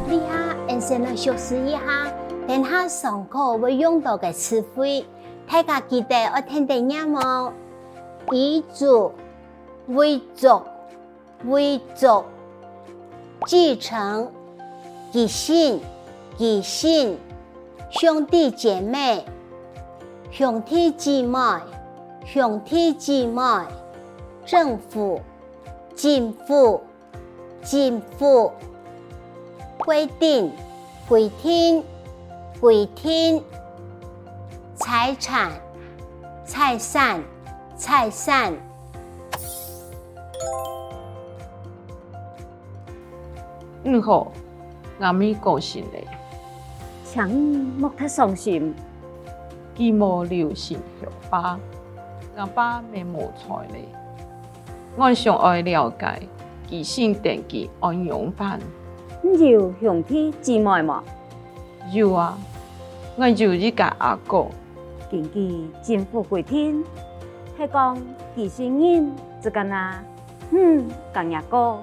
你下先先来熟悉一下，等下上课会用到嘅词汇，大家记得要听得见冇？彝族、回族、回族、继承、继承、继承、兄弟姐妹、兄弟姊妹、兄弟姊妹、政府、政府、政府。规定、规定、规定，财产、财产、财产。好，我咪高兴嘞。请莫太伤心，既无留心学爸，我爸咪无才嘞。我想爱了解，其性电机安用版。你有兄弟姊妹吗？有啊，我有一个阿哥。根据政府规定，系讲其性人只干那讲一个，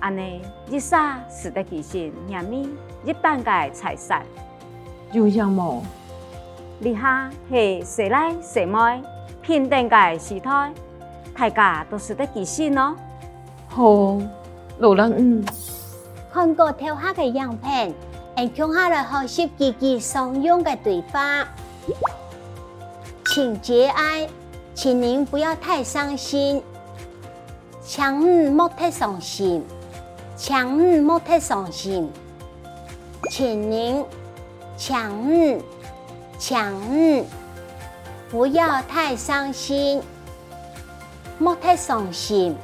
安尼一杀使得其性人民一般嘅财产。有样冇？你下系谁来谁妹平等嘅时代，大家都使得其性咯。好，老人看過跳下嘅樣片，向下來學習自己常用嘅對話。請節哀，請您不要太傷心。請莫太傷心，請莫太傷心。請您，請不要太傷心，莫太傷心，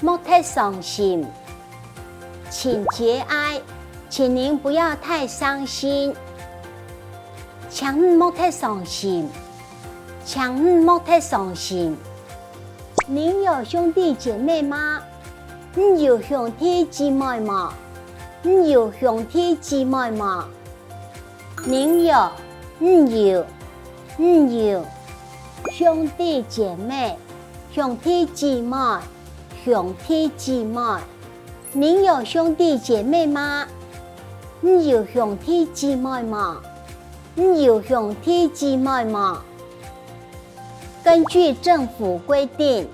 莫太傷心。請節哀，請您不要太傷心。請莫太傷心，請莫太傷心。您有兄弟姐妹嗎？你有兄弟姊妹嗎？你有兄弟姊妹嗎？您有，你有兄弟姐妹，兄弟姊妹，兄弟姊妹。您有兄弟姐妹吗？你有兄弟姊妹吗？你有兄弟姊妹吗？根据政府规定，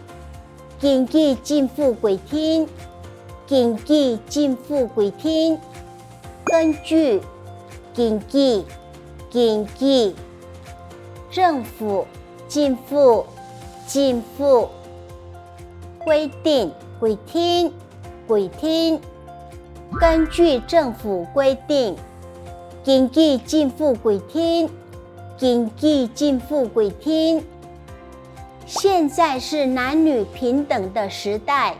根据政府规定，根据政府规定，根据政府规定规定，根据政府规定，根据政府规定，根据政府规定。现在是男女平等的时代，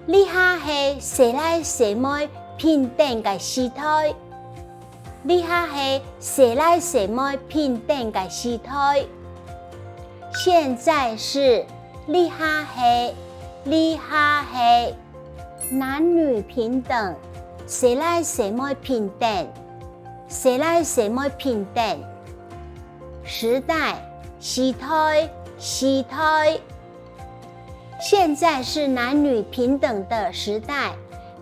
你下是谁来谁妹平等的时代，你下是谁来谁妹平等的时代。现在是你下是男女平等，谁来谁妹平等，谁来谁妹平等。时代，时代。现在是男女平等的时代，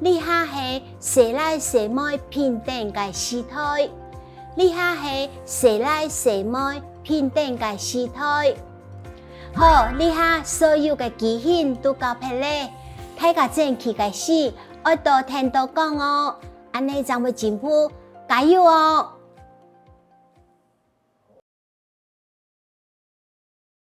你下是谁来谁妹平等的时代，你下是谁来谁妹平等的时代。好，你下所有嘅基因都交配咧。大家正期開始，要多聽多講哦，安尼才會進步，加油哦！